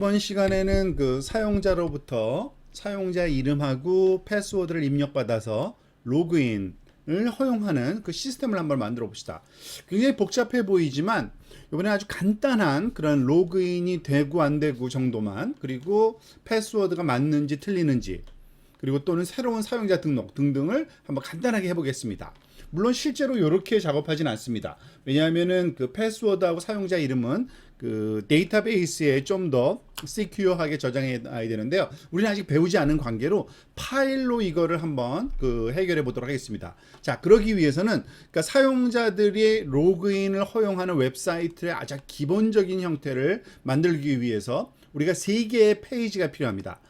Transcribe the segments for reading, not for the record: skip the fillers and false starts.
이번 시간에는 그 사용자로부터 사용자 이름하고 패스워드를 입력받아서 로그인을 허용하는 그 시스템을 한번 만들어 봅시다. 굉장히 복잡해 보이지만 이번에 아주 간단한 그런 로그인이 되고 안 되고 정도만, 그리고 패스워드가 맞는지 틀리는지, 그리고 또는 새로운 사용자 등록 등등을 한번 간단하게 해보겠습니다. 물론 실제로 이렇게 작업하진 않습니다. 왜냐하면은 그 패스워드하고 사용자 이름은 그 데이터베이스에 좀 더 시큐어하게 저장해 놔야 되는데요. 우리는 아직 배우지 않은 관계로 파일로 이거를 한번 그 해결해 보도록 하겠습니다. 자, 그러기 위해서는 그러니까 사용자들이 로그인을 허용하는 웨브사이트의 아주 기본적인 형태를 만들기 위해서 우리가 3개의 페이지가 필요합니다.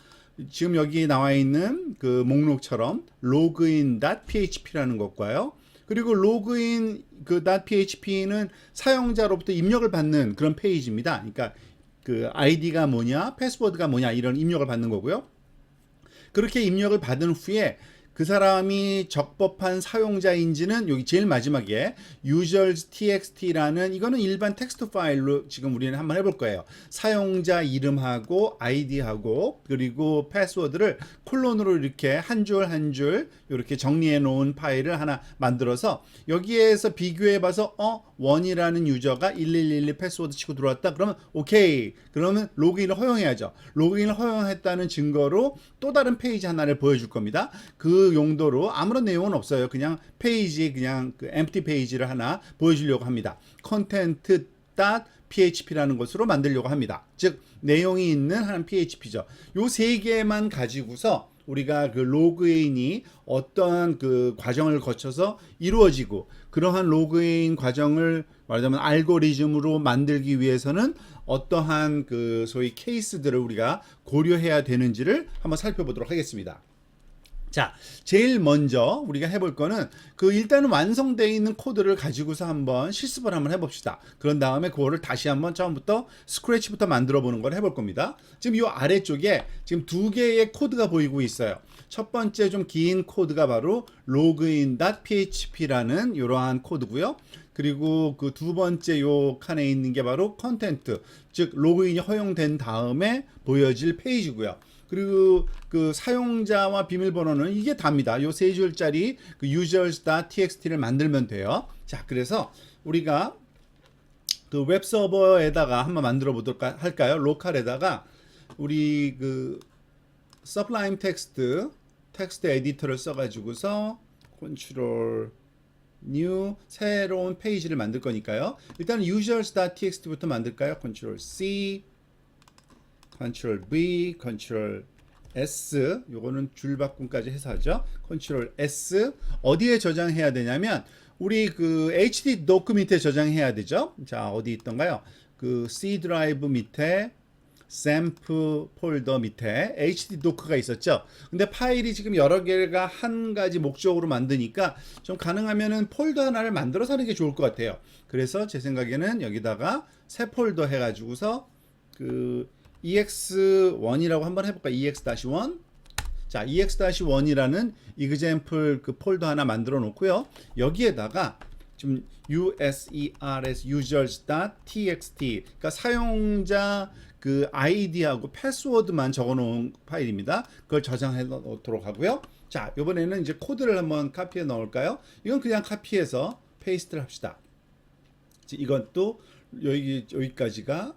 지금 여기 나와 있는 그 목록처럼 login.php라는 것과요. 그리고 login 그 .php는 사용자로부터 입력을 받는 그런 페이지입니다. 그러니까 그 아이디가 뭐냐, 패스워드가 뭐냐 이런 입력을 받는 거고요. 그렇게 입력을 받은 후에 그 사람이 적법한 사용자인지는 여기 제일 마지막에 users.txt라는 이거는 일반 텍스트 파일로 지금 우리는 한번 해볼 거예요. 사용자 이름하고 아이디하고 그리고 패스워드를 콜론으로 이렇게 한 줄 한 줄 이렇게 정리해 놓은 파일을 하나 만들어서 여기에서 비교해 봐서 원이라는 유저가 1111 패스워드 치고 들어왔다. 그러면 오케이. 그러면 로그인을 허용해야죠. 로그인을 허용했다는 증거로 또 다른 페이지 하나를 보여줄 겁니다. 그 용도로 아무런 내용은 없어요. 그냥 페이지, 그냥 그 empty 페이지를 하나 보여주려고 합니다. content.php라는 것으로 만들려고 합니다. 즉 내용이 있는 한 PHP죠. 요 세 개만 가지고서 우리가 그 로그인이 어떠한 그 과정을 거쳐서 이루어지고, 그러한 로그인 과정을 말하자면 알고리즘으로 만들기 위해서는 어떠한 그 소위 케이스들을 우리가 고려해야 되는지를 한번 살펴보도록 하겠습니다. 자, 제일 먼저 우리가 해볼 거는 그 일단은 완성되어 있는 코드를 가지고서 한번 실습을 한번 해봅시다. 그런 다음에 그거를 다시 한번 처음부터 스크래치부터 만들어 보는 걸 해볼 겁니다. 지금 이 아래쪽에 지금 2개의 코드가 보이고 있어요. 첫 번째 좀 긴 코드가 바로 login.php라는 이러한 코드고요. 그리고 그 두 번째 요 칸에 있는 게 바로 컨텐트, 즉 로그인이 허용된 다음에 보여질 페이지고요. 그리고 그 사용자와 비밀번호는 이게 답니다. 요 세 줄짜리 그 users.txt를 만들면 돼요. 자, 그래서 우리가 그 웹서버에다가 한번 만들어 보도록 할까요? 로컬에다가 우리 그 Sublime 텍스트 에디터를 써가지고서 컨트롤 new 새로운 페이지를 만들 거니까요. 일단 users.txt부터 만들까요? 컨트롤 C, 컨트롤 V, 컨트롤 S, 요거는 줄바꿈까지 해서 하죠. 컨트롤 S, 어디에 저장해야 되냐면 우리 그 HD 도크 밑에 저장해야 되죠. 자, 어디 있던가요? 그 C 드라이브 밑에 샘프 폴더 밑에 HD 도크가 있었죠. 근데 파일이 지금 여러 개가 한 가지 목적으로 만드니까 좀 가능하면은 폴더 하나를 만들어서 하는 게 좋을 것 같아요. 그래서 제 생각에는 여기다가 새 폴더 해가지고서 그 ex1이라고 한번 해볼까? ex-1. 자, ex-1이라는 example 그 폴더 하나 만들어 놓고요. 여기에다가 지금 users.txt, 그러니까 사용자 그 아이디하고 패스워드만 적어 놓은 파일입니다. 그걸 저장해 놓도록 하고요. 자, 이번에는 이제 코드를 한번 카피해 넣을까요? 이건 그냥 카피해서 페이스트를 합시다. 이것도 여기까지가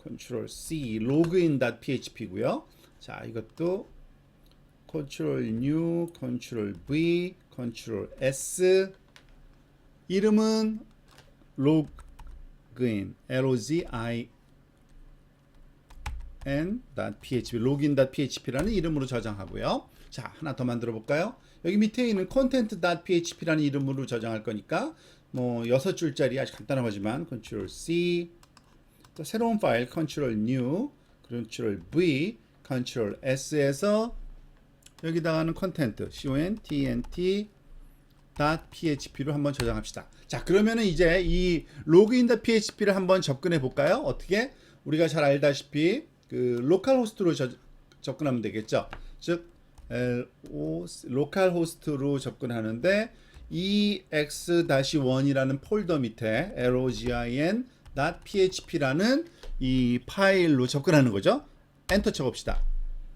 컨트롤 C login.php고요. 자, 이것도 컨트롤 new, 컨트롤 V, 컨트롤 S, 이름은 login, login.php, login.php라는 이름으로 저장하고요. 자, 하나 더 만들어 볼까요? 여기 밑에 있는 content.php라는 이름으로 저장할 거니까 뭐 6줄짜리 아주 간단한 거지만 컨트롤 C, 또 새로운 파일 컨트롤 new, 컨트롤 V, 컨트롤 S에서 여기다가는 컨텐트 content.php로 한번 저장합시다. 자, 그러면은 이제 이 login.php를 한번 접근해 볼까요? 어떻게? 우리가 잘 알다시피 그 로컬 호스트로 접근하면 되겠죠. 즉 로컬 호스트로 접근하는데 ex-1이라는 폴더 밑에 login.php라는 이 파일로 접근하는 거죠. 엔터 쳐봅시다.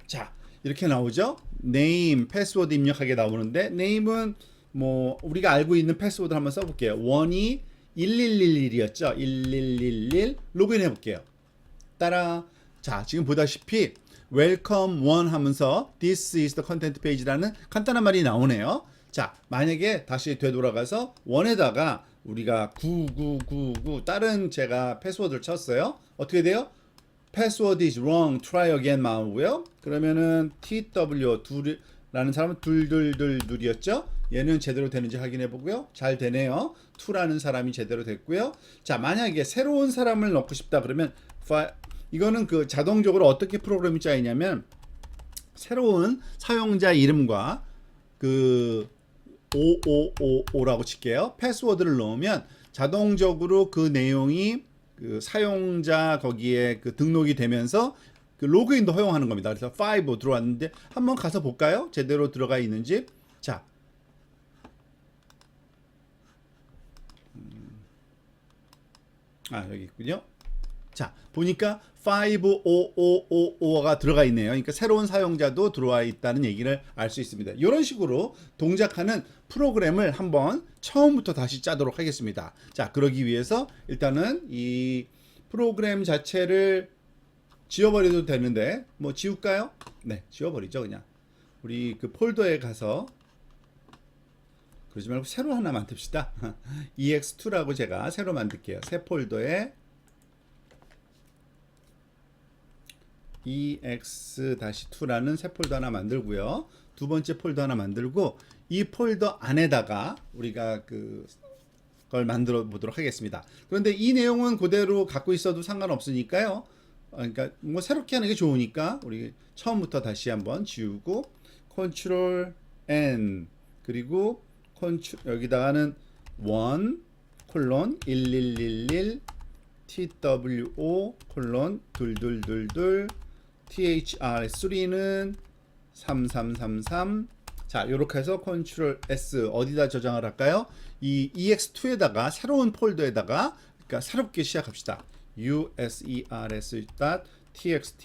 자, 이렇게 나오죠. 네임, 패스워드 입력하게 나오는데 네임은 뭐 우리가 알고 있는 패스워드 한번 써볼게요. 1이 1111이었죠. 1111 로그인 해볼게요. 따라. 자, 지금 보다시피 welcome 1 하면서 this is the content page라는 간단한 말이 나오네요. 자, 만약에 다시 되돌아가서 1에다가 우리가 9999 다른 제가 패스워드를 쳤어요. 어떻게 돼요? password is wrong, try again 나오고요. 그러면은 TW 둘이라는 사람은 둘이었죠. 얘는 제대로 되는지 확인해 보고요. 잘 되네요. 2라는 사람이 제대로 됐고요. 자, 만약에 새로운 사람을 넣고 싶다 그러면 이거는 그 자동적으로 어떻게 프로그램이 짜이냐면 새로운 사용자 이름과 그 5555라고 칠게요. 패스워드를 넣으면 자동적으로 그 내용이 그 사용자 거기에 그 등록이 되면서 그 로그인도 허용하는 겁니다. 그래서 5 들어왔는데 한번 가서 볼까요? 제대로 들어가 있는지. 자, 여기 있군요. 자, 보니까 555555가 들어가 있네요. 그러니까 새로운 사용자도 들어와 있다는 얘기를 알 수 있습니다. 이런 식으로 동작하는 프로그램을 한번 처음부터 다시 짜도록 하겠습니다. 자, 그러기 위해서 일단은 이 프로그램 자체를 지워버려도 되는데 뭐 지울까요? 네, 지워버리죠. 그냥 우리 그 폴더에 가서 그러지 말고 새로 하나 만듭시다. ex2라고 제가 새로 만들게요. 새 폴더에 ex-2라는 새 폴더 하나 만들고요. 두 번째 폴더 하나 만들고 이 폴더 안에다가 우리가 그걸 만들어 보도록 하겠습니다. 그런데 이 내용은 그대로 갖고 있어도 상관없으니까요. 그러니까 뭐 새롭게 하는 게 좋으니까 우리 처음부터 다시 한번 지우고 컨트롤 N 그리고 여기다가는 1 콜론 1111 TWO 콜론 2222 THR3는 3333. 자, 이렇게 해서 컨트롤 S 어디다 저장을 할까요? 이 ex2에다가 새로운 폴더에다가 그러니까 새롭게 시작합시다. users.txt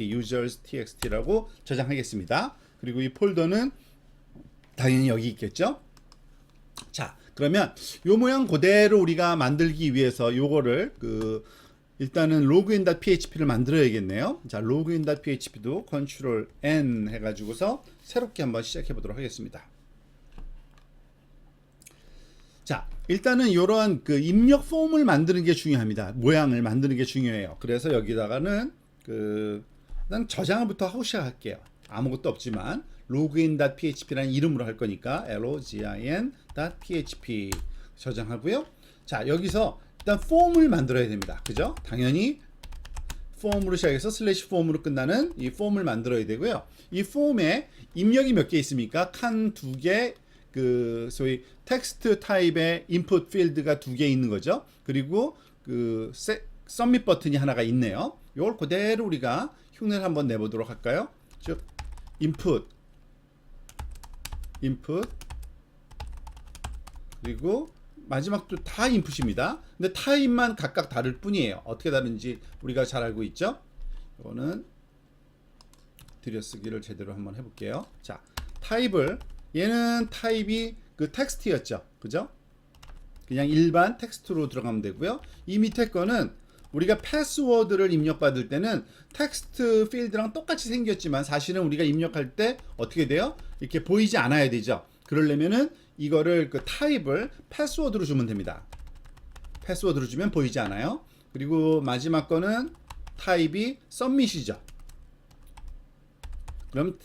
users.txt라고 저장하겠습니다. 그리고 이 폴더는 당연히 여기 있겠죠? 자, 그러면 요 모양 그대로 우리가 만들기 위해서 요거를 일단은 login.php를 만들어야겠네요. 자, login.php도 컨트롤 N 해가지고서 새롭게 한번 시작해 보도록 하겠습니다. 자, 일단은 이러한 그 입력 폼을 만드는 게 중요합니다. 모양을 만드는 게 중요해요. 그래서 여기다가는 일단 저장부터 하고 시작할게요. 아무것도 없지만 login.php라는 이름으로 할 거니까 login.php 저장하고요. 자, 여기서 일단 폼을 만들어야 됩니다. 그죠? 당연히 폼으로 시작해서 슬래시 폼으로 끝나는 이 폼을 만들어야 되고요. 이 폼에 입력이 몇 개 있습니까? 칸 2개, 소위 텍스트 타입의 인풋 필드가 2개 있는 거죠. 그리고 서밋 버튼이 하나가 있네요. 이걸 그대로 우리가 흉내를 한번 내보도록 할까요? 즉 인풋 그리고 마지막도 다 인풋입니다. 근데 타입만 각각 다를 뿐이에요. 어떻게 다른지 우리가 잘 알고 있죠? 이거는 들여쓰기를 제대로 한번 해볼게요. 자, 얘는 타입이 텍스트였죠. 그죠? 그냥 일반 텍스트로 들어가면 되고요. 이 밑에 거는 우리가 패스워드를 입력받을 때는 텍스트 필드랑 똑같이 생겼지만 사실은 우리가 입력할 때 어떻게 돼요? 이렇게 보이지 않아야 되죠. 그러려면은 이거를 타입을 패스워드로 주면 됩니다. 패스워드로 주면 보이지 않아요. 그리고 마지막 거는 타입이 submit이죠. 그럼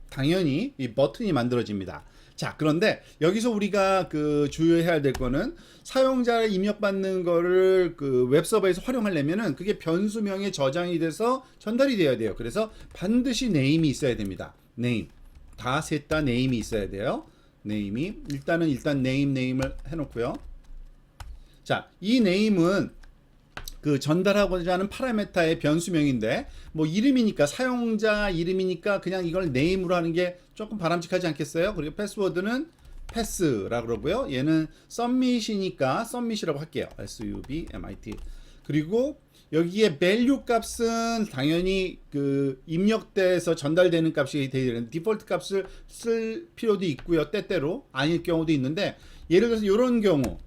당연히 이 버튼이 만들어집니다. 자, 그런데 여기서 우리가 주의해야 될 거는 사용자가 입력받는 거를 웹서버에서 활용하려면은 그게 변수명에 저장이 돼서 전달이 돼야 돼요. 그래서 반드시 네임이 있어야 됩니다. 네임. 다 셋 다 네임이 있어야 돼요. 네임이 일단 네임을 해놓고요. 자, 이 네임은 전달하고자 하는 파라미터의 변수명인데 뭐 이름이니까 사용자 이름이니까 그냥 이걸 네임으로 하는 게 조금 바람직하지 않겠어요? 그리고 패스워드는 패스라고 그러고요. 얘는 submit이니까 submit이라고 할게요. SUBMIT. 그리고 여기에 value 값은 당연히 그 입력돼서 전달되는 값이 되는 디폴트 값을 쓸 필요도 있고요. 때때로 아닐 경우도 있는데, 예를 들어서 이런 경우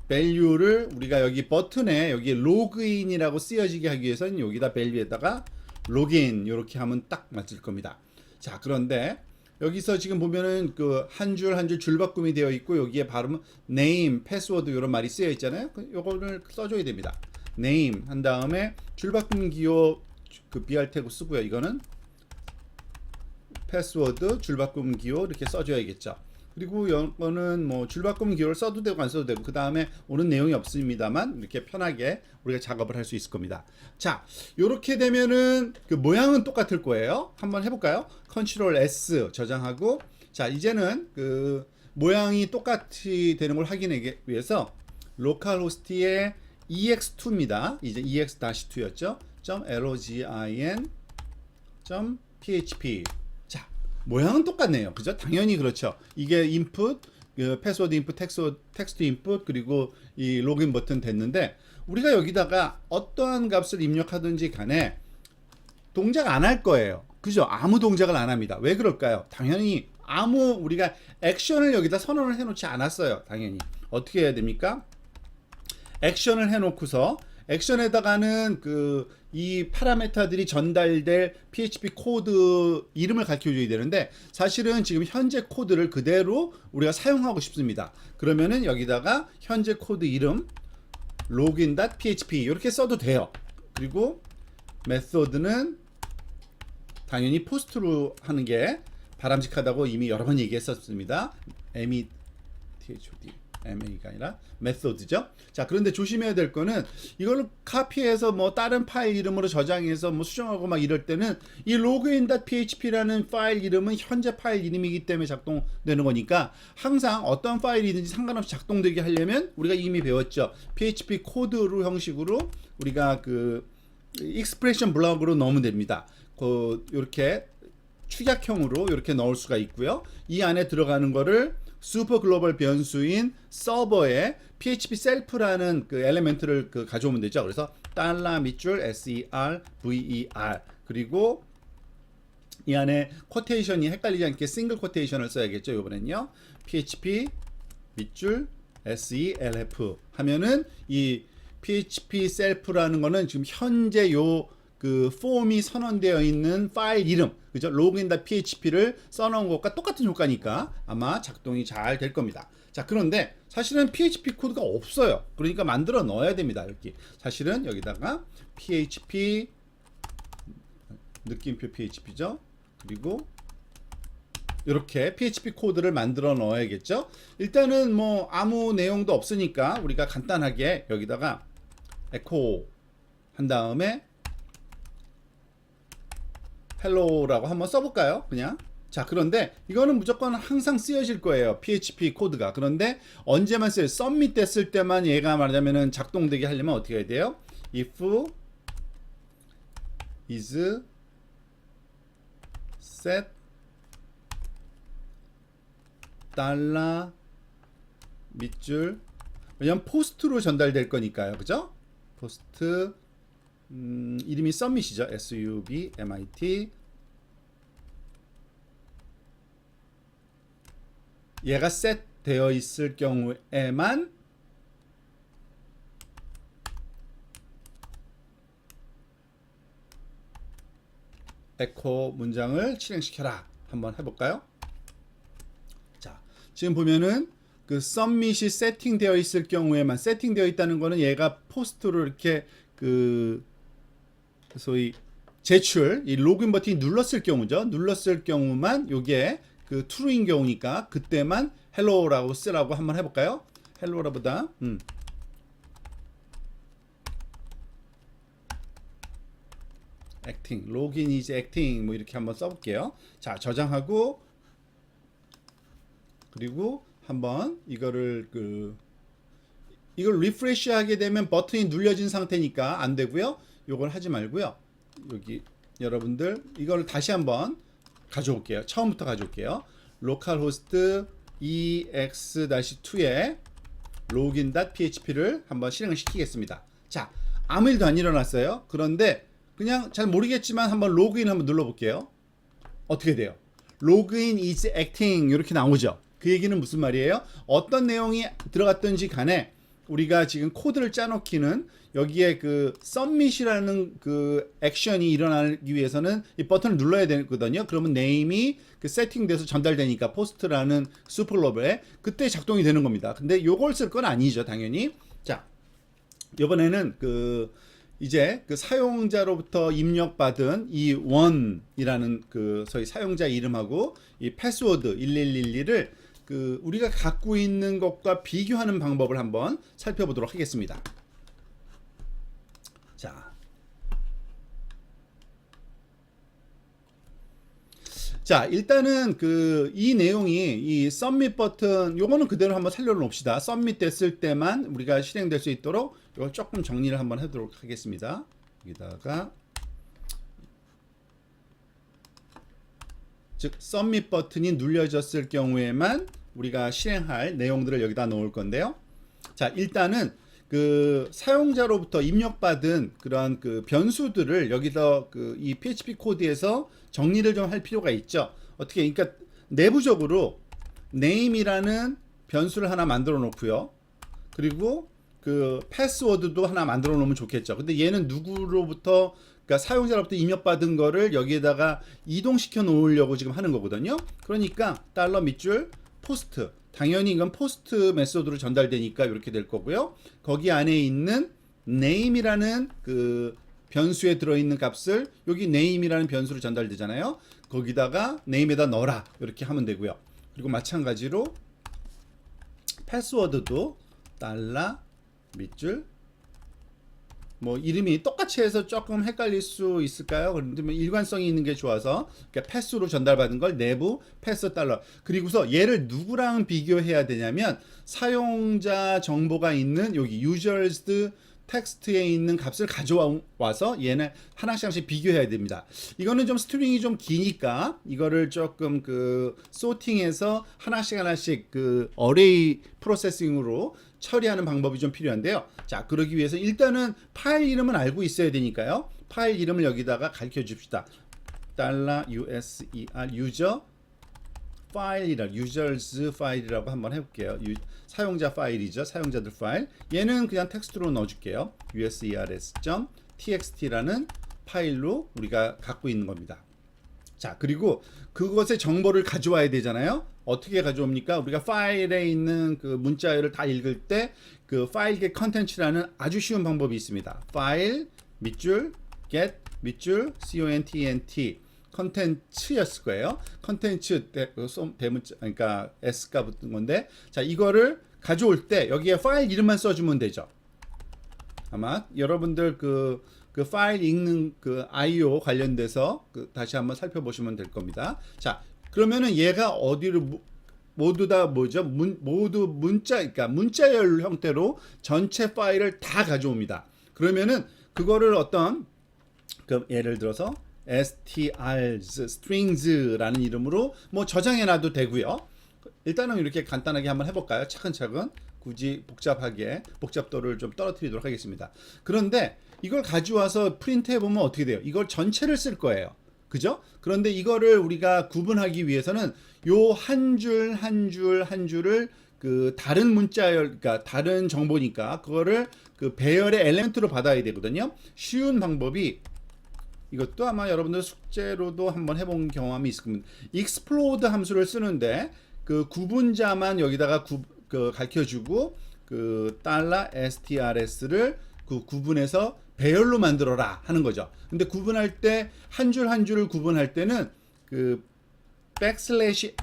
value를 우리가 여기 버튼에 여기 로그인이라고 쓰여지게 하기 위해서는 여기다 value에다가 로그인 이렇게 하면 딱 맞을 겁니다. 자, 그런데 여기서 지금 보면은 그 한 줄 한 줄 줄바꿈이 되어 있고, 여기에 발음은 name, 패스워드 이런 말이 쓰여 있잖아요. 요거를 써줘야 됩니다. name 한 다음에 줄바꿈 기호 그 BR 태그 쓰고요. 이거는 패스워드 줄바꿈 기호 이렇게 써줘야겠죠. 그리고 이거는 뭐 줄바꿈 기호를 써도 되고 안 써도 되고, 그 다음에 오는 내용이 없습니다만 이렇게 편하게 우리가 작업을 할 수 있을 겁니다. 자, 이렇게 되면은 그 모양은 똑같을 거예요. 한번 해볼까요? 컨트롤 S 저장하고, 자, 이제는 그 모양이 똑같이 되는 걸 확인하기 위해서 로컬 호스트의 ex2입니다. 이제 ex-2였죠. .login.php. 자, 모양은 똑같네요. 그죠? 당연히 그렇죠. 이게 인풋, 그 패스워드 인풋, 텍스트 인풋, 그리고 이 로그인 버튼 됐는데, 우리가 여기다가 어떠한 값을 입력하든지 간에 동작 안 할 거예요. 그죠? 아무 동작을 안 합니다. 왜 그럴까요? 당연히 우리가 액션을 여기다 선언을 해놓지 않았어요. 당연히. 어떻게 해야 됩니까? 액션을 해놓고서 액션에다가는 그 이 파라메타들이 전달될 PHP 코드 이름을 가르쳐줘야 되는데, 사실은 지금 현재 코드를 그대로 우리가 사용하고 싶습니다. 그러면은 여기다가 현재 코드 이름 login.php 이렇게 써도 돼요. 그리고 메소드는 당연히 포스트로 하는 게 바람직하다고 이미 여러 번 얘기했었습니다. MA가 아니라 메소드죠. 자, 그런데 조심해야 될 거는, 이걸 카피해서 뭐 다른 파일 이름으로 저장해서 뭐 수정하고 막 이럴 때는 이 login.php라는 파일 이름은 현재 파일 이름이기 때문에 작동되는 거니까, 항상 어떤 파일이든지 상관없이 작동되게 하려면 우리가 이미 배웠죠. PHP 코드로 형식으로 우리가 그 익스프레션 블럭으로 넣으면 됩니다. 이렇게 축약형으로 이렇게 넣을 수가 있고요. 이 안에 들어가는 거를 슈퍼 글로벌 변수인 서버에 PHP 셀프라는 그 엘리멘트를 그 가져오면 되죠. 그래서 달러 밑줄 SER 그리고 이 안에 쿼테이션이 헷갈리지 않게 싱글 쿼테이션을 써야겠죠. 이번엔요. PHP 밑줄 SELF 하면은 이 PHP 셀프라는 거는 지금 현재 그 폼이 선언되어 있는 파일 이름, 그죠? login.php를 써놓은 것과 똑같은 효과니까 아마 작동이 잘 될 겁니다. 자, 그런데 사실은 PHP 코드가 없어요. 그러니까 만들어 넣어야 됩니다. 여기 사실은 여기다가 PHP 느낌표 PHP죠. 그리고 이렇게 PHP 코드를 만들어 넣어야겠죠. 일단은 뭐 아무 내용도 없으니까 우리가 간단하게 여기다가 에코 한 다음에 헬로라고 한번 써볼까요? 그냥. 자, 그런데 이거는 무조건 항상 쓰여질 거예요. PHP 코드가. 그런데 언제만 써요? submit 됐을 때만 얘가 말하자면은 작동되게 하려면 어떻게 해야 돼요? if is set 달러 밑줄, 왜냐면 포스트로 전달될 거니까요. 그죠? 포스트 이름이 submit이죠. submit. 얘가 set 되어 있을 경우에만 에코 문장을 실행시켜라. 한번 해볼까요? 자, 지금 보면은 그 submit이 세팅되어 있을 경우에만, 세팅되어 있다는 거는 얘가 포스트로 이렇게 그 소위 제출, 이 로그인 버튼이 눌렀을 경우죠. 눌렀을 경우만 요게 그 true인 경우니까 그때만 hello라고 쓰라고 한번 해볼까요? hello라보다 acting, login is acting 뭐 이렇게 한번 써볼게요. 자, 저장하고, 그리고 한번 이거를 이걸 리프레시 하게 되면 버튼이 눌려진 상태니까 안 되고요. 요걸 하지 말고요. 여기 여러분들 이걸 다시 한번 가져올게요. 처음부터 가져올게요. localhost ex-2에 login.php를 한번 실행을 시키겠습니다. 자, 아무 일도 안 일어났어요. 그런데 그냥 잘 모르겠지만 한번 로그인 한번 눌러볼게요. 어떻게 돼요? 로그인 is acting 이렇게 나오죠. 그 얘기는 무슨 말이에요? 어떤 내용이 들어갔든지 간에 우리가 지금 코드를 짜놓기는 여기에 그 submit이라는 그 액션이 일어나기 위해서는 이 버튼을 눌러야 되거든요. 그러면 네임이 그 세팅돼서 전달되니까 포스트라는 슈퍼로브에 그때 작동이 되는 겁니다. 근데 요걸 쓸 건 아니죠, 당연히. 자, 이번에는 그 이제 그 사용자로부터 입력받은 이 원이라는 그 소위 사용자 이름하고 이 패스워드 1111을 그 우리가 갖고 있는 것과 비교하는 방법을 한번 살펴보도록 하겠습니다. 자, 일단은 그 이 내용이 이 submit 버튼 요거는 그대로 한번 살려놓읍시다. submit 됐을 때만 우리가 실행될 수 있도록 이걸 조금 정리를 한번 하도록 하겠습니다. 여기다가 즉 submit 버튼이 눌려졌을 경우에만 우리가 실행할 내용들을 여기다 놓을 건데요. 자, 일단은 그 사용자로부터 입력받은 그런 그 변수들을 여기서 그 이 PHP 코드에서 정리를 좀 할 필요가 있죠. 어떻게, 그러니까 내부적으로 name이라는 변수를 하나 만들어 놓고요. 그리고 그 패스워드도 하나 만들어 놓으면 좋겠죠. 근데 얘는 누구로부터, 그러니까 사용자로부터 입력받은 거를 여기에다가 이동시켜 놓으려고 지금 하는 거거든요. 그러니까 달러 밑줄 포스트, 당연히 이건 포스트 메소드로 전달되니까 이렇게 될 거고요. 거기 안에 있는 name이라는 그 변수에 들어있는 값을 여기 name이라는 변수로 전달되잖아요. 거기다가 name에다 넣어라 이렇게 하면 되고요. 그리고 마찬가지로 패스워드도 달러 밑줄 뭐 이름이 똑같이 해서 조금 헷갈릴 수 있을까요? 그런데 뭐 일관성이 있는 게 좋아서 그러니까 패스로 전달받은 걸 내부 패스 달러, 그리고서 얘를 누구랑 비교해야 되냐면 사용자 정보가 있는 여기 users 텍스트에 있는 값을 가져와서 얘는 하나씩 비교해야 됩니다. 이거는 좀 스트링이 좀 기니까 이거를 조금 그 소팅해서 하나씩 그 어레이 프로세싱으로 처리하는 방법이 좀 필요한데요. 자, 그러기 위해서 일단은 파일 이름은 알고 있어야 되니까요. 파일 이름을 여기다가 가르쳐 줍시다. $user user 파일이라 users 파일이라고 한번 해볼게요. 사용자 파일이죠. 사용자들 파일. 얘는 그냥 텍스트로 넣어줄게요. users.txt라는 파일로 우리가 갖고 있는 겁니다. 자, 그리고 그것의 정보를 가져와야 되잖아요. 어떻게 가져옵니까? 우리가 파일에 있는 그 문자열을 다 읽을 때 그 파일 get content라는 아주 쉬운 방법이 있습니다. 파일 밑줄 get 밑줄 content 컨텐츠였을 거예요. 컨텐츠 대문자, 그러니까 s가 붙은 건데, 자, 이거를 가져올 때 여기에 파일 이름만 써주면 되죠. 아마 여러분들 그 파일 읽는 그 I/O 관련돼서 다시 한번 살펴보시면 될 겁니다. 자, 그러면은 얘가 어디로 모두 다 뭐죠? 모두 문자, 그러니까 문자열 형태로 전체 파일을 다 가져옵니다. 그러면은 그거를 어떤 그 예를 들어서 str's strings라는 이름으로 뭐 저장해 놔도 되고요. 일단은 이렇게 간단하게 한번 해볼까요? 차근차근 굳이 복잡도를 좀 떨어뜨리도록 하겠습니다. 그런데 이걸 가져와서 프린트 해보면 어떻게 돼요? 이걸 전체를 쓸 거예요. 그죠? 그런데 이거를 우리가 구분하기 위해서는 요 한 줄 한 줄을 그 다른 문자열, 그러니까 다른 정보니까 그거를 그 배열의 엘리멘트로 받아야 되거든요. 쉬운 방법이, 이것도 아마 여러분들 숙제로도 한번 해본 경험이 있을 겁니다. explode 함수를 쓰는데 그 구분자만 여기다가 가르쳐주고 그 $strs를 그 구분해서 배열로 만들어라 하는 거죠. 근데 구분할 때 한 줄 한 줄을 구분할 때는 그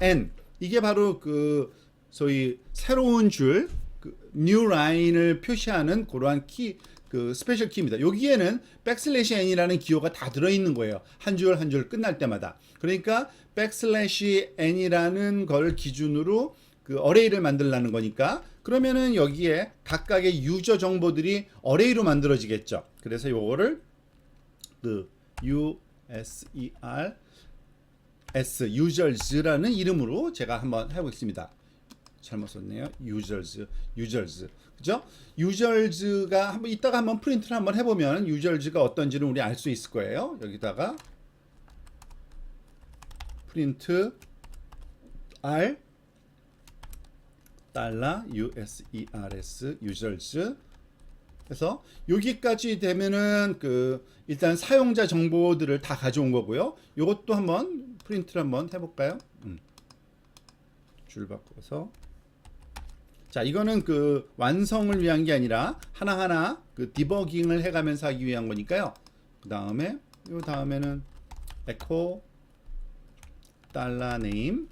\n 이게 바로 그 소위 새로운 줄 그 new line을 표시하는 그러한 키, 그 스페셜 키입니다. 여기에는 \n이라는 기호가 다 들어있는 거예요. 한 줄 한 줄 끝날 때마다. 그러니까 \n이라는 걸 기준으로 그 어레이를 만들라는 거니까, 그러면은 여기에 각각의 유저 정보들이 어레이로 만들어지겠죠. 그래서 요거를 그 users라는 이름으로 제가 한번 해보겠습니다. 잘못 썼네요. users. 그죠? users가 한번 이따가 한번 프린트를 한번 해보면 users가 어떤지는 우리 알 수 있을 거예요. 여기다가 프린트 r $users users 그래서 여기까지 되면은 그 일단 사용자 정보들을 다 가져온 거고요. 요것도 한번 프린트를 한번 해볼까요? 줄 바꿔서 자 이거는 그 완성을 위한 게 아니라 하나하나 그 디버깅을 해가면서 하기 위한 거니까요. 그 다음에 요 다음에는 echo $name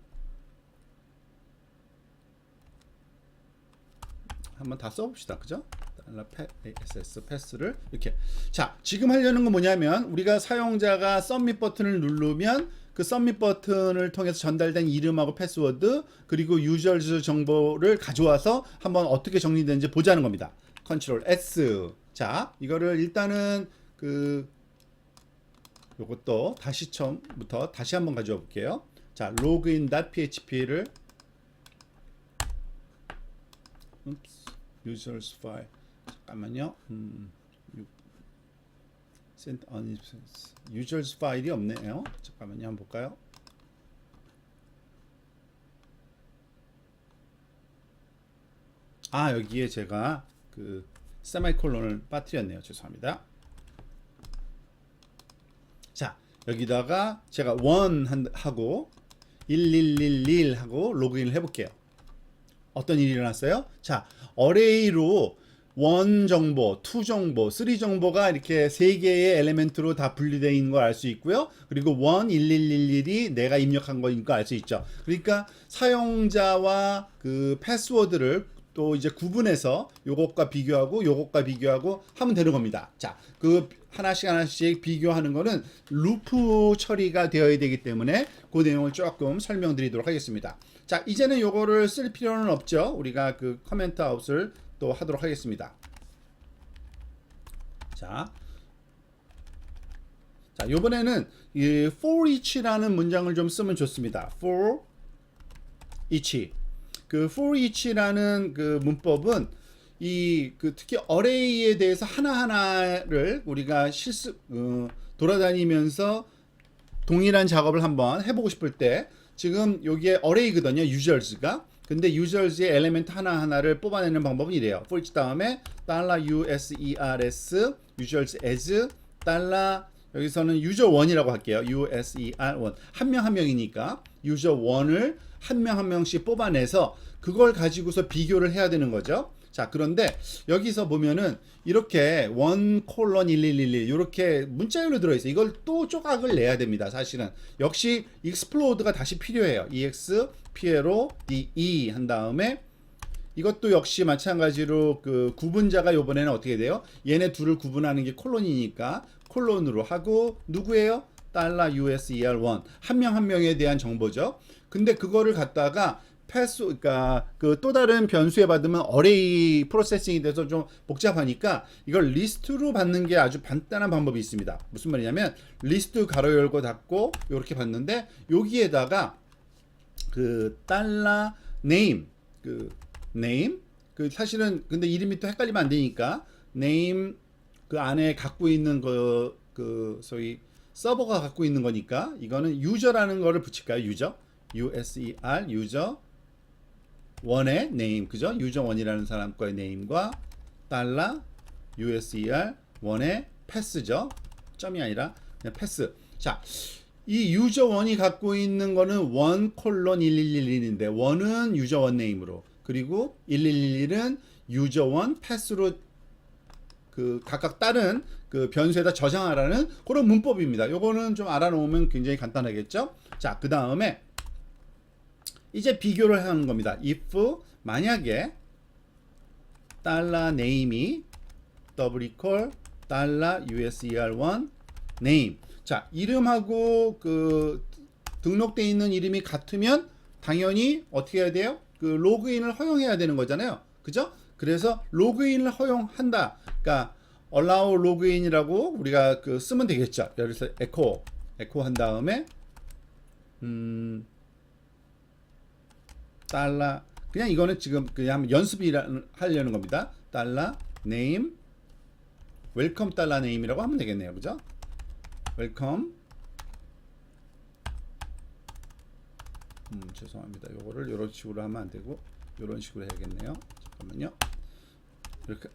한번 다 써봅시다. 그죠? $ss 패스를 이렇게 자 지금 하려는 건 뭐냐면 우리가 사용자가 submit 버튼을 누르면 그 submit 버튼을 통해서 전달된 이름하고 패스워드 그리고 users 정보를 가져와서 한번 어떻게 정리되는지 보자는 겁니다. 컨트롤 S 자 이거를 일단은 그 요것도 다시 처음부터 다시 한번 가져와 볼게요. 자 login.php를 users file 잠깐만요. users 파일이 없네요. 잠깐만요. 한번 볼까요? 아 여기에 제가 그 세마이콜론을 빠뜨렸네요. 죄송합니다. 자 여기다가 제가 1 하고 1111 하고 로그인을 해볼게요. 어떤 일이 일어났어요? 자 어레이로 1 정보, 2 정보, 3 정보가 이렇게 3개의 엘리멘트로 다 분리되어 있는 걸 알 수 있고요. 그리고 1, 1111이 내가 입력한 거인 거 알 수 있죠. 그러니까 사용자와 그 패스워드를 또 이제 구분해서 요것과 비교하고 요것과 비교하고 하면 되는 겁니다. 자, 그 하나씩 비교하는 거는 루프 처리가 되어야 되기 때문에 그 내용을 조금 설명드리도록 하겠습니다. 자, 이제는 요거를 쓸 필요는 없죠. 우리가 그 커멘트 아웃을 또 하도록 하겠습니다. 자, 요번에는 이 for each라는 문장을 좀 쓰면 좋습니다. for each. 그 for each라는 그 문법은 이 그 특히 array에 대해서 하나하나를 우리가 돌아다니면서 동일한 작업을 한번 해보고 싶을 때 지금 여기에 array거든요. users가. 근데 users의 엘리멘트 하나하나를 뽑아내는 방법은 이래요. for each 다음에 $users users as 여기서는 user1이라고 할게요. user1 한 명 한 명이니까 user1을 한 명 한 명씩 뽑아내서 그걸 가지고서 비교를 해야 되는 거죠. 자 그런데 여기서 보면은 이렇게 1:1111 이렇게 문자열로 들어있어요. 이걸 또 조각을 내야 됩니다. 사실은 역시 explod가 다시 필요해요. ex 피에로 de 한 다음에 이것도 역시 마찬가지로 그 구분자가 요번에는 어떻게 돼요? 얘네 둘을 구분하는 게 콜론이니까 콜론으로 하고 누구예요? $USER1 한 명 한 명에 대한 정보죠. 근데 그거를 갖다가 그러니까 그 또 다른 변수에 받으면 어레이 프로세싱이 돼서 좀 복잡하니까 이걸 리스트로 받는 게 아주 간단한 방법이 있습니다. 무슨 말이냐면 리스트 가로 열고 닫고 이렇게 받는데 여기에다가 그 $name 그 사실은 근데 이름이 또 헷갈리면 안 되니까 name 그 안에 갖고 있는 그 소위 서버가 갖고 있는 거니까 이거는 유저라는 거를 붙일까요? 유저 user 유저 원의 name 그죠? 유저 원이라는 사람 거의 name과 $user 원의 패스죠. 점이 아니라 그냥 패스. 자, 이 유저 원이 갖고 있는 거는 1:1111인데 1은 유저 원 네임으로 그리고 1111은 유저 원 패스로 그 각각 다른 그 변수에다 저장하라는 그런 문법입니다. 요거는 좀 알아놓으면 굉장히 간단하겠죠? 자, 그 다음에 이제 비교를 하는 겁니다. if 만약에 $name이 double equal $user1 name 자 이름하고 그 등록되어 있는 이름이 같으면 당연히 어떻게 해야 돼요? 그 로그인을 허용해야 되는 거잖아요. 그죠? 그래서 로그인을 허용한다. 그러니까 allow login이라고 우리가 그 쓰면 되겠죠. 여기서 echo 한 다음에 달러 그냥 이거는 지금 그냥 하려는 겁니다. 달러 네임 웰컴 달러 네임이라고 하면 되겠네요. 그죠? 웰컴. 죄송합니다. 요거를 이런 식으로 하면 안 되고 이런 식으로 해야겠네요. 잠깐만요. 이렇게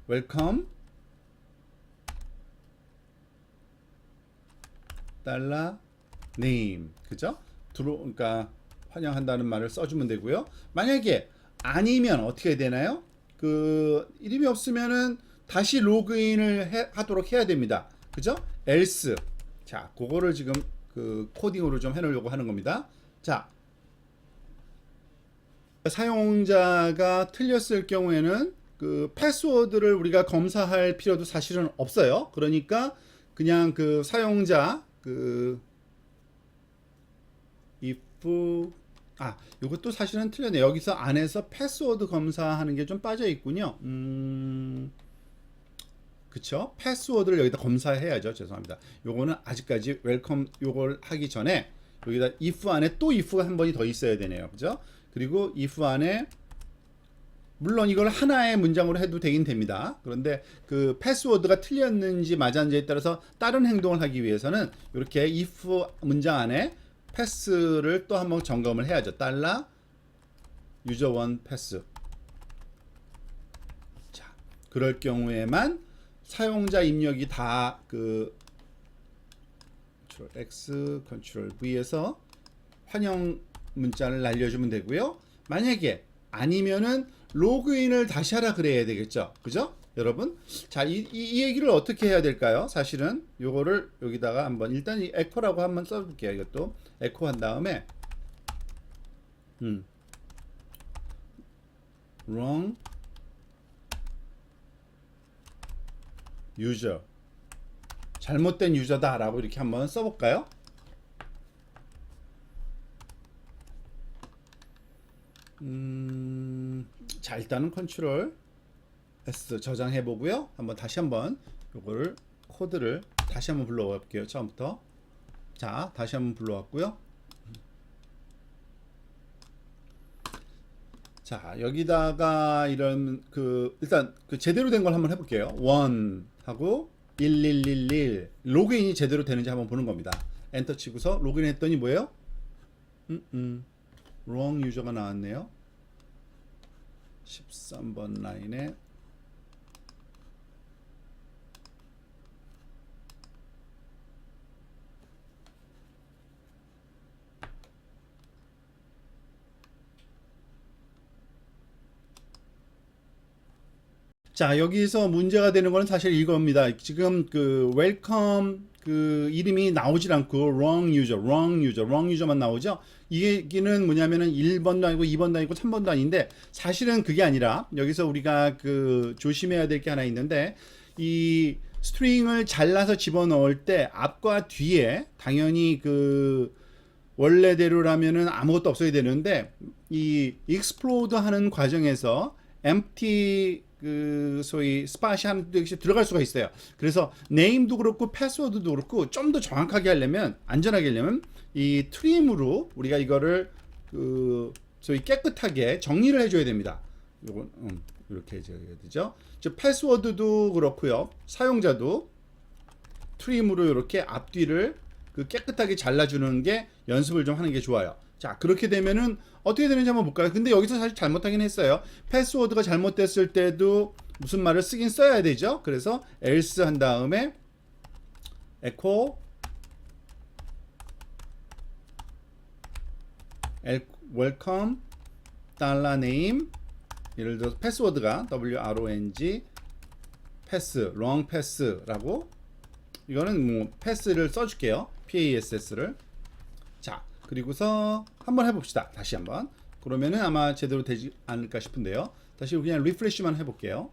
웰컴 달러 네임. 그죠? 그러니까 환영한다는 말을 써주면 되고요. 만약에 아니면 어떻게 해야 되나요? 그 이름이 없으면은 다시 로그인을 하도록 해야 됩니다. 그죠? else. 자, 그거를 지금 그 코딩으로 좀 해놓으려고 하는 겁니다. 자, 사용자가 틀렸을 경우에는 그 패스워드를 우리가 검사할 필요도 사실은 없어요. 그러니까 그냥 그 사용자 그 if 이것도 사실은 틀렸네. 여기서 안에서 패스워드 검사하는 게 좀 빠져 있군요. 그쵸? 패스워드를 여기다 검사해야죠. 죄송합니다. 요거는 아직까지 웰컴 요걸 하기 전에 여기다 if 안에 또 if가 한 번이 더 있어야 되네요. 그죠? 그리고 if 안에 물론 이걸 하나의 문장으로 해도 되긴 됩니다. 그런데 그 패스워드가 틀렸는지 맞았는지에 따라서 다른 행동을 하기 위해서는 이렇게 if 문장 안에 패스를 또 한번 점검을 해야죠. 달러 user1 패스. 자, 그럴 경우에만 사용자 입력이 다 그 Ctrl X, Ctrl V에서 환영 문자를 날려주면 되고요. 만약에 아니면은 로그인을 다시 하라 그래야 되겠죠. 그죠? 여러분? 자, 이 얘기를 어떻게 해야 될까요? 사실은 요거를 여기다가 한번 일단 이 에코라고 한번 써볼게요. 이것도 에코 한 다음에 wrong user 잘못된 유저다 라고 이렇게 한번 써볼까요? 자, 일단은 컨트롤 S 저장해 보고요. 다시 한번 요거를 코드를 다시 한번 불러와 볼게요. 처음부터. 자, 다시 한번 불러왔고요. 자, 여기다가 이런 일단 제대로 된 걸 한번 해볼게요. 1 하고 1111 로그인이 제대로 되는지 한번 보는 겁니다. 엔터 치고서 로그인 했더니 뭐예요? wrong user가 나왔네요. 13번 라인에 자, 여기서 문제가 되는 거는 사실 이겁니다. 지금 그 웰컴 그 이름이 나오질 않고 wrong user만 나오죠. 이 얘기는 뭐냐면은 1번도 아니고 2번도 아니고 3번도 아닌데 사실은 그게 아니라 여기서 우리가 그 조심해야 될 게 하나 있는데 이 스트링을 잘라서 집어넣을 때 앞과 뒤에 당연히 그 원래대로라면은 아무것도 없어야 되는데 이 explode 하는 과정에서 empty 그 소위 스팟이 한 개씩 들어갈 수가 있어요. 그래서 네임도 그렇고 패스워드도 그렇고 좀 더 정확하게 하려면 안전하게 하려면 이 트림으로 우리가 이거를 그 소위 깨끗하게 정리를 해줘야 됩니다. 요건 이렇게 해줘야 되죠. 즉 패스워드도 그렇고요. 사용자도 트림으로 이렇게 앞뒤를 그 깨끗하게 잘라주는 게 연습을 좀 하는 게 좋아요. 자, 그렇게 되면은 어떻게 되는지 한번 볼까요? 근데 여기서 사실 잘못하긴 했어요. 패스워드가 잘못됐을 때도 무슨 말을 쓰긴 써야 되죠. 그래서 else 한 다음에 echo welcome 달러 name 예를 들어서 패스워드가 wrong 패스 wrong 패스라고 이거는 뭐 패스를 써줄게요. PASS를 자 그리고서 한번 해봅시다. 다시 한번. 그러면은 아마 제대로 되지 않을까 싶은데요. 다시 그냥 리프레시만 해볼게요.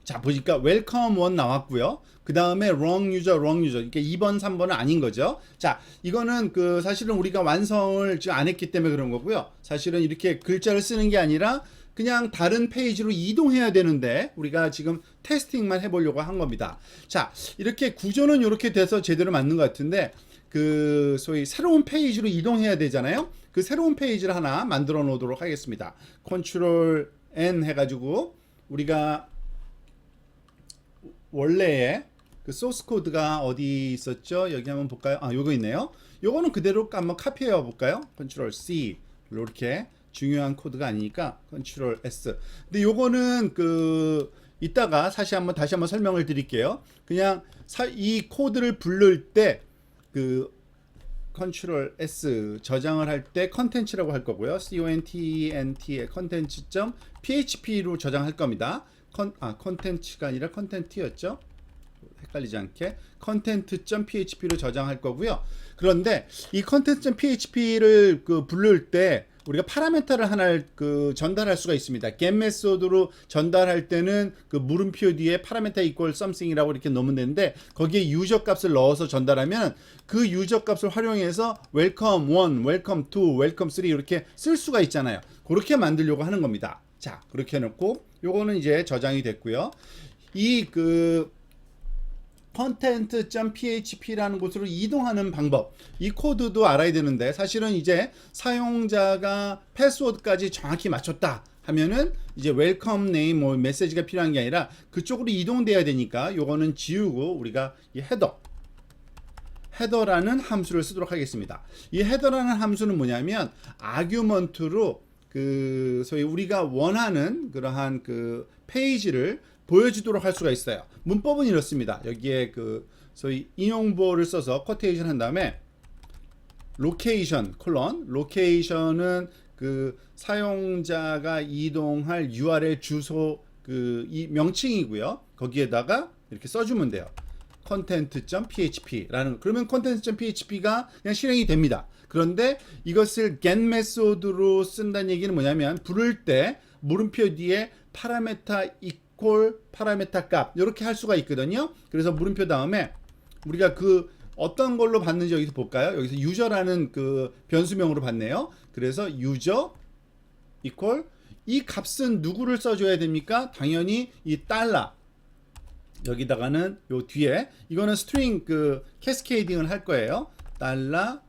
자 보니까 웰컴 1 나왔고요. 그 다음에 wrong user 이렇게 2번 3번은 아닌 거죠. 자 이거는 그 사실은 우리가 완성을 지금 안 했기 때문에 그런 거고요. 사실은 이렇게 글자를 쓰는 게 아니라 그냥 다른 페이지로 이동해야 되는데 우리가 지금 테스팅만 해보려고 한 겁니다. 자 이렇게 구조는 이렇게 돼서 제대로 맞는 것 같은데 그 소위 새로운 페이지로 이동해야 되잖아요. 그 새로운 페이지를 하나 만들어 놓도록 하겠습니다. 컨트롤 N 해가지고 우리가 원래의 그 소스 코드가 어디 있었죠? 여기 한번 볼까요? 아, 요거 있네요. 요거는 그대로 한번 카피해 볼까요? 컨트롤 C 이렇게 중요한 코드가 아니니까 컨트롤 S. 근데 요거는 그 이따가 다시 한번 설명을 드릴게요. 그냥 이 코드를 부를 때 그 컨트롤 S 저장을 할 때 컨텐츠라고 할 거고요. content의 content.php로 저장할 겁니다. 컨텐츠가 아니라 컨텐트였죠. 헷갈리지 않게 content.php로 저장할 거고요. 그런데 이 content.php를 그 부를 때 우리가 파라메터를 하나 그 전달할 수가 있습니다. get 메소드로 전달할 때는 그 물음표 뒤에 파라메터 equal something이라고 이렇게 넣으면 되는데 거기에 유저 값을 넣어서 전달하면 그 유저 값을 활용해서 welcome 1, welcome 2, welcome 3 이렇게 쓸 수가 있잖아요. 그렇게 만들려고 하는 겁니다. 자, 그렇게 해놓고 요거는 이제 저장이 됐고요. 이 그 content.php라는 곳으로 이동하는 방법, 이 코드도 알아야 되는데 사실은 이제 사용자가 패스워드까지 정확히 맞췄다 하면은 이제 웰컴 네임 뭐 메시지가 필요한 게 아니라 그쪽으로 이동돼야 되니까 요거는 지우고 우리가 이 헤더라는 함수를 쓰도록 하겠습니다. 이 헤더라는 함수는 뭐냐면 아규먼트로 그 소위 우리가 원하는 그러한 그 페이지를 보여주도록 할 수가 있어요. 문법은 이렇습니다. 여기에 그 소위 인용보를 써서 쿼테이션 한 다음에 로케이션 콜론, 로케이션은 그 사용자가 이동할 URL 주소 그 이 명칭이고요. 거기에다가 이렇게 써주면 돼요. content.php라는 그러면 content.php가 그냥 실행이 됩니다. 그런데 이것을 get 메소드로 쓴다는 얘기는 뭐냐면 부를 때 물음표 뒤에 파라메터 파라메터 값 이렇게 할 수가 있거든요. 그래서 물음표 다음에 우리가 그 어떤 걸로 받는지 여기서 볼까요? 여기서 유저라는 그 변수명으로 받네요. 그래서 유저 이퀄 이 값은 누구를 써줘야 됩니까? 당연히 이 달러 여기다가는 요 뒤에 이거는 스트링 그 캐스케이딩을 할 거예요. 달러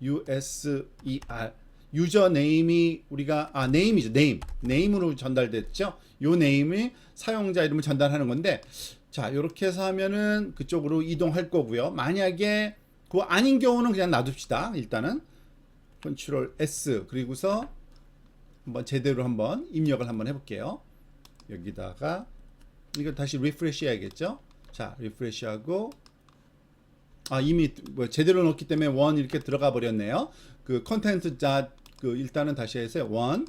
USER 유저 네임이 우리가 네임이죠. 네임으로 전달됐죠. 요 네임이 사용자 이름을 전달하는 건데 자 이렇게 해서 하면은 그쪽으로 이동할 거고요. 만약에 그거 아닌 경우는 그냥 놔둡시다. 일단은 컨트롤 S 그리고서 한번 제대로 한번 입력을 한번 해볼게요. 여기다가 이거 다시 리프레시 해야겠죠. 자 리프레시하고 이미 뭐 제대로 넣었기 때문에 1 이렇게 들어가 버렸네요. 그 컨텐츠 그 일단은 다시 해서 1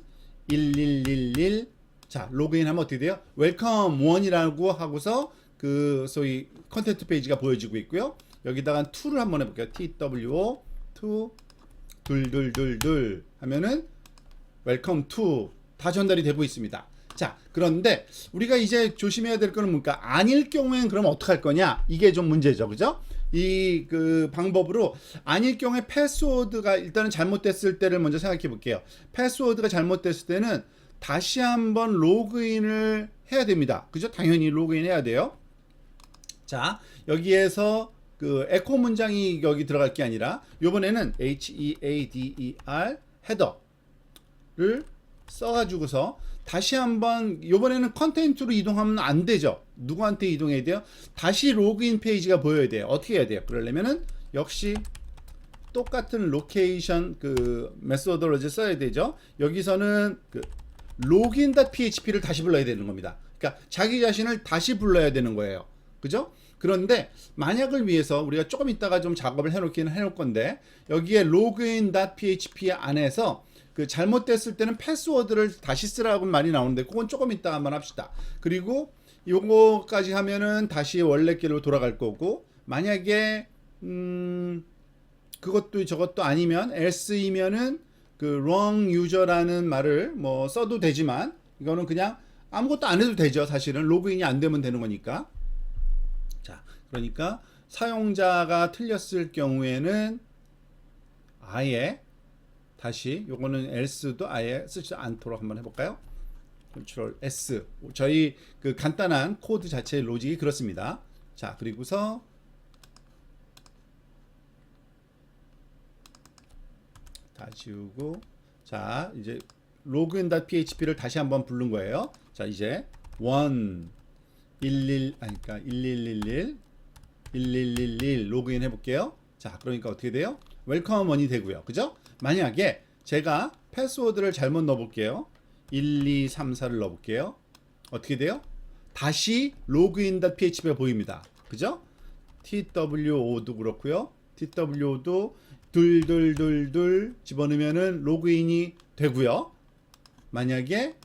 1111 자 로그인 하면 어떻게 돼요? 웰컴 1이라고 하고서 그 소위 컨텐트 페이지가 보여지고 있고요. 여기다가 2를 한번 해볼게요. TWO 2 하면은 웰컴 2 다 전달이 되고 있습니다. 자 그런데 우리가 이제 조심해야 될 거는 뭔가 아닐 경우에는 그럼 어떻게 할 거냐 이게 좀 문제죠. 그죠? 이 그 방법으로 아닐 경우에 패스워드가 일단은 잘못됐을 때를 먼저 생각해 볼게요. 패스워드가 잘못됐을 때는 다시 한번 로그인을 해야 됩니다. 그죠? 당연히 로그인 해야 돼요. 자 여기에서 그 에코 문장이 여기 들어갈 게 아니라 요번에는 HEADER 헤더를 써가지고서 다시 한번 요번에는 컨텐츠로 이동하면 안 되죠. 누구한테 이동해야 돼요? 다시 로그인 페이지가 보여야 돼요. 어떻게 해야 돼요? 그러려면은 역시 똑같은 로케이션 그 메소드로지 써야 되죠. 여기서는 그 login.php를 다시 불러야 되는 겁니다. 그러니까 자기 자신을 다시 불러야 되는 거예요. 그죠? 그런데 만약을 위해서 우리가 조금 있다가 좀 작업을 해놓기는 해놓을 건데 여기에 login.php 안에서 그 잘못됐을 때는 패스워드를 다시 쓰라고 말이 나오는데 그건 조금 이따 한번 합시다. 그리고 요거까지 하면은 다시 원래 길로 돌아갈 거고 만약에 그것도 저것도 아니면 else이면은 그 wrong user라는 말을 뭐 써도 되지만 이거는 그냥 아무것도 안 해도 되죠. 사실은 로그인이 안 되면 되는 거니까. 자, 그러니까 사용자가 틀렸을 경우에는 아예 다시 요거는 else도 아예 쓰지 않도록 한번 해볼까요? 컨트롤 S. 저희 그 간단한 코드 자체의 로직이 그렇습니다. 자, 그리고서 다 지우고 자 이제 login.php를 다시 한번 부른 거예요. 자 이제 1 11 아니까 1111 1111 로그인 해볼게요. 자 그러니까 어떻게 돼요? 웰컴 원이 되고요. 그죠? 만약에 제가 패스워드를 잘못 넣어볼게요. 1234를 넣어볼게요. 어떻게 돼요? 다시 login.php가 보입니다. 그죠? TWO도 그렇고요. TWO도 둘둘둘둘 집어넣으면은 로그인이 되고요. 만약에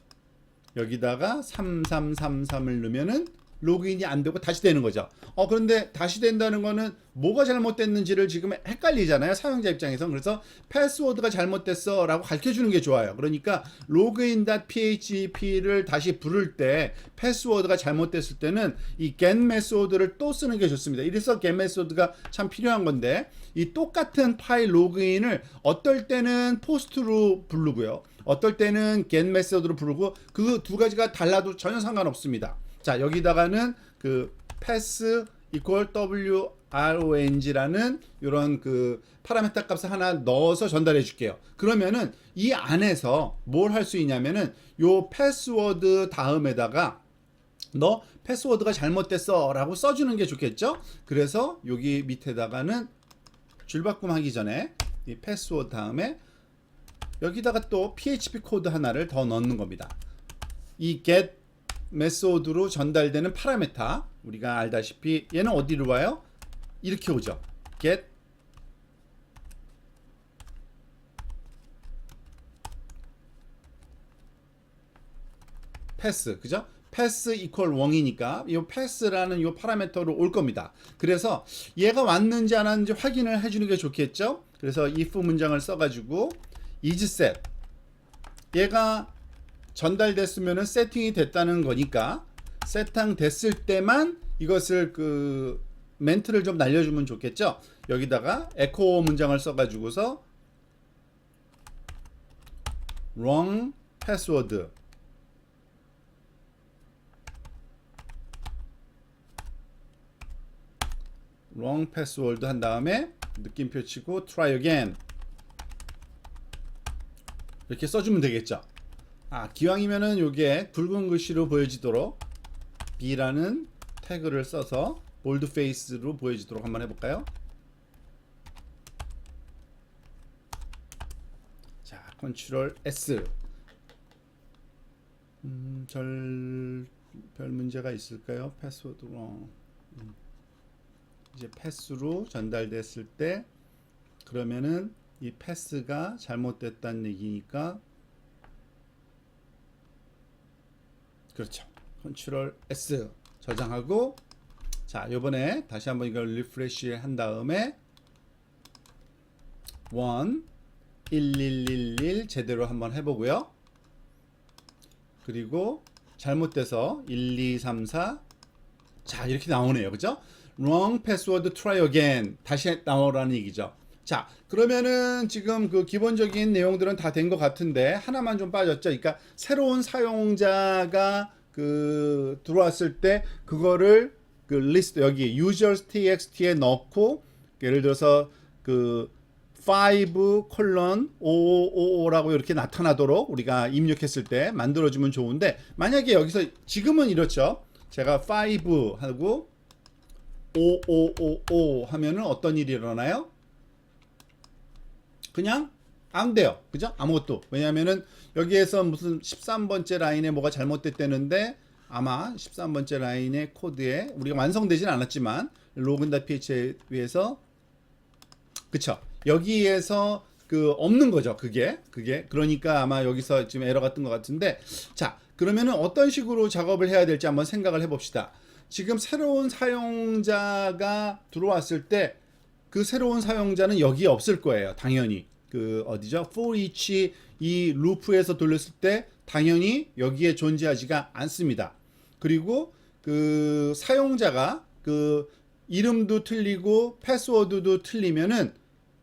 여기다가 3333을 넣으면은 로그인이 안 되고 다시 되는 거죠. 그런데 다시 된다는 거는 뭐가 잘못됐는지를 지금 헷갈리잖아요. 사용자 입장에서. 그래서 패스워드가 잘못됐어 라고 가르쳐 주는 게 좋아요. 그러니까 login.php를 다시 부를 때 패스워드가 잘못됐을 때는 이 get 메소드를 또 쓰는 게 좋습니다. 이래서 get 메소드가 참 필요한 건데 이 똑같은 파일 로그인을 어떨 때는 포스트로 부르고요. 어떨 때는 get 메소드로 부르고 그 두 가지가 달라도 전혀 상관없습니다. 자 여기다가는 그 pass equal wrong라는 이런 그 파라미터 값을 하나 넣어서 전달해 줄게요. 그러면은 이 안에서 뭘 할 수 있냐면은 요 패스워드 다음에다가 너 패스워드가 잘못됐어 라고 써주는 게 좋겠죠. 그래서 여기 밑에다가는 줄바꿈하기 전에 이 패스워드 다음에 여기다가 또 PHP 코드 하나를 더 넣는 겁니다. 이 get 메소드로 전달되는 파라미터 우리가 알다시피 얘는 어디로 와요? 이렇게 오죠. get pass 그죠? pass equal 0이니까 이 pass라는 이 파라미터로 올 겁니다. 그래서 얘가 왔는지 안 왔는지 확인을 해주는 게 좋겠죠. 그래서 if 문장을 써가지고 is set 얘가 전달됐으면 세팅이 됐다는 거니까 세팅됐을 때만 이것을 그 멘트를 좀 날려주면 좋겠죠. 여기다가 에코 문장을 써가지고서 wrong password wrong password 한 다음에 느낌표 치고 try again 이렇게 써주면 되겠죠. 기왕이면은 요게 굵은 글씨로 보여지도록 B라는 태그를 써서 볼드페이스로 보여지도록 한번 해볼까요? 자, 컨트롤 S. 별 문제가 있을까요? 패스워드로 이제 패스로 전달됐을 때 그러면은 이 패스가 잘못됐다는 얘기니까 그렇죠. 컨트롤 S 저장하고 자 요번에 다시 한번 이걸 리프레시 한 다음에 1111 제대로 한번 해보고요. 그리고 잘못돼서 1234 자 이렇게 나오네요. 그죠? wrong password try again 다시 나오라는 얘기죠. 자 그러면은 지금 그 기본적인 내용들은 다 된 것 같은데 하나만 좀 빠졌죠. 그러니까 새로운 사용자가 그 들어왔을 때 그거를 그 리스트 여기 users txt에 넣고 예를 들어서 그 5:5555라고 이렇게 나타나도록 우리가 입력했을 때 만들어주면 좋은데 만약에 여기서 지금은 이렇죠. 제가 5 하고 5555 하면은 어떤 일이 일어나요? 그냥 안 돼요. 그죠? 아무것도. 왜냐면은 여기에서 무슨 13번째 라인에 뭐가 잘못됐다는데 아마 13번째 라인의 코드에 우리가 완성되진 않았지만 login.php에서 그쵸? 여기에서 그 없는 거죠. 그게 그러니까 아마 여기서 지금 에러가 뜬 것 같은데 자 그러면은 어떤 식으로 작업을 해야 될지 한번 생각을 해봅시다. 지금 새로운 사용자가 들어왔을 때 그 새로운 사용자는 여기에 없을 거예요. 당연히 그 어디죠? for each 이 루프에서 돌렸을 때 당연히 여기에 존재하지가 않습니다. 그리고 그 사용자가 그 이름도 틀리고 패스워드도 틀리면은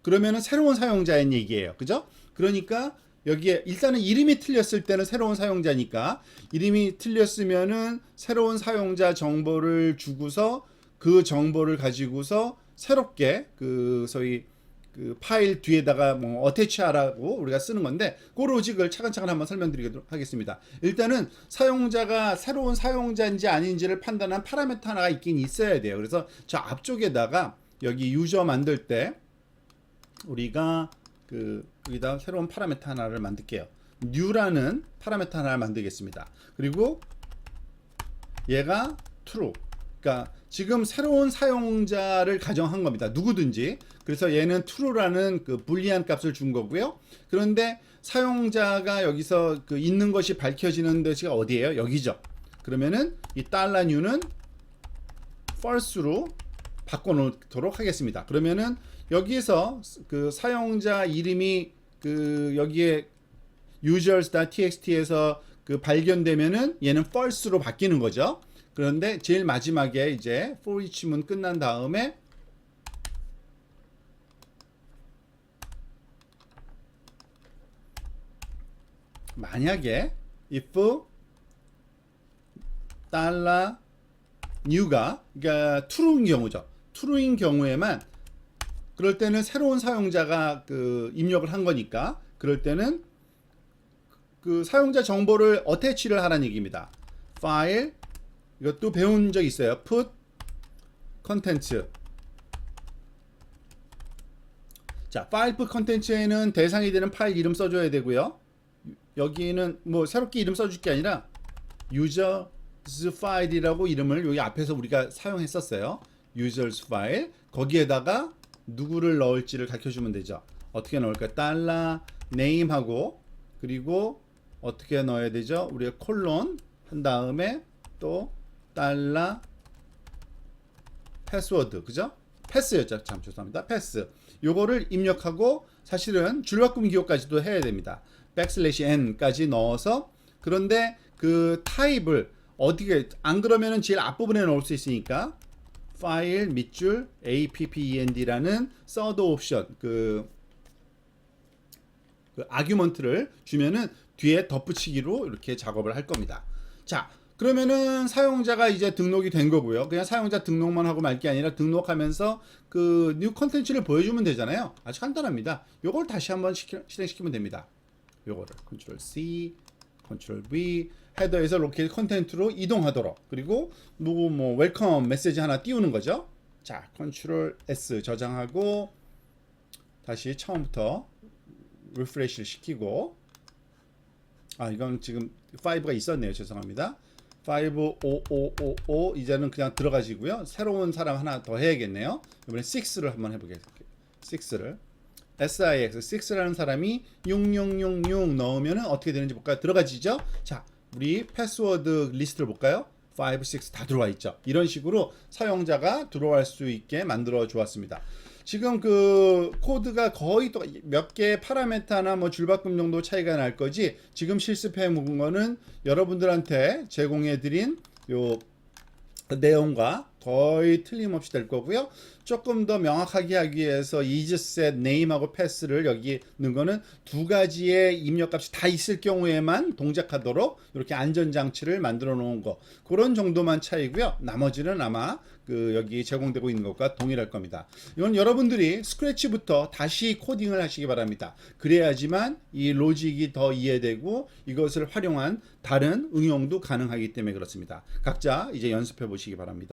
그러면은 새로운 사용자인 얘기예요. 그죠? 그러니까 여기에 일단은 이름이 틀렸을 때는 새로운 사용자니까 이름이 틀렸으면은 새로운 사용자 정보를 주고서 그 정보를 가지고서 새롭게 그 소위 그 파일 뒤에다가 뭐 어태치하라고 우리가 쓰는 건데 그 로직을 차근차근 한번 설명드리도록 하겠습니다. 일단은 사용자가 새로운 사용자인지 아닌지를 판단한 파라미터 하나가 있긴 있어야 돼요. 그래서 저 앞쪽에다가 여기 유저 만들 때 우리가 여기다 새로운 파라미터 하나를 만들게요. new라는 파라미터 하나를 만들겠습니다. 그리고 얘가 true. 그러니까 지금 새로운 사용자를 가정한 겁니다. 누구든지. 그래서 얘는 true라는 그 불리한 값을 준 거고요. 그런데 사용자가 여기서 그 있는 것이 밝혀지는 데가 어디예요? 여기죠. 그러면은 이 $new는 false로 바꿔놓도록 하겠습니다. 그러면은 여기에서 그 사용자 이름이 그 여기에 users.txt에서 그 발견되면은 얘는 false로 바뀌는 거죠. 그런데 제일 마지막에 이제 for each 문 끝난 다음에 만약에 if $new가 그러니까 true인 경우죠. true인 경우에만 그럴 때는 새로운 사용자가 그 입력을 한 거니까 그럴 때는 그 사용자 정보를 어태치를 하라는 얘기입니다. 파일 이것도 배운 적 있어요. put 컨텐츠. 자, 파일 put 컨텐츠에는 대상이 되는 파일 이름 써줘야 되고요. 여기는 뭐 새롭게 이름 써줄 게 아니라 users file이라고 이름을 여기 앞에서 우리가 사용했었어요. users file 거기에다가 누구를 넣을지를 가르쳐주면 되죠. 어떻게 넣을까? $name하고 그리고 어떻게 넣어야 되죠? 우리가 콜론 한 다음에 또 $패스워드 그죠? 패스였죠. 참 죄송합니다. 패스 요거를 입력하고 사실은 줄바꿈 기호까지도 해야 됩니다. \n 까지 넣어서 그런데 그 타입을 어떻게 안 그러면은 제일 앞부분에 넣을 수 있으니까 파일 밑줄 append라는 서드 옵션 그 아규먼트를 주면은 뒤에 덧붙이기로 이렇게 작업을 할 겁니다. 자, 그러면은 사용자가 이제 등록이 된 거고요. 그냥 사용자 등록만 하고 말 게 아니라 등록하면서 그 뉴 컨텐츠를 보여주면 되잖아요. 아주 간단합니다. 요걸 다시 한번 실행시키면 됩니다. 요거를 컨트롤 C, 컨트롤 V 헤더에서 로케이트 컨텐츠로 이동하도록 그리고 뭐 웰컴 메시지 하나 띄우는 거죠. 자, 컨트롤 S 저장하고 다시 처음부터 리프레시를 시키고 이건 지금 5가 있었네요. 죄송합니다. 5, 5, 5, 5, 5 이제는 그냥 들어가시고요. 새로운 사람 하나 더 해야겠네요. 이번에 6를 한번 해보겠습니다. 6를 SIX 6라는 사람이 6666 넣으면 어떻게 되는지 볼까요? 들어가지죠? 자, 우리 패스워드 리스트를 볼까요? 5, 6 다 들어와 있죠. 이런 식으로 사용자가 들어갈 수 있게 만들어 주었습니다. 지금 그 코드가 거의 또 몇 개의 파라미터나 뭐 줄바꿈 정도 차이가 날 거지 지금 실습해 본 거는 여러분들한테 제공해 드린 요 내용과 거의 틀림없이 될 거고요. 조금 더 명확하게 하기 위해서 isSet name하고 pass를 여기 넣은 거는 두 가지의 입력값이 다 있을 경우에만 동작하도록 이렇게 안전장치를 만들어 놓은 거 그런 정도만 차이고요. 나머지는 아마 그 여기 제공되고 있는 것과 동일할 겁니다. 이건 여러분들이 스크래치부터 다시 코딩을 하시기 바랍니다. 그래야지만 이 로직이 더 이해되고 이것을 활용한 다른 응용도 가능하기 때문에 그렇습니다. 각자 이제 연습해 보시기 바랍니다.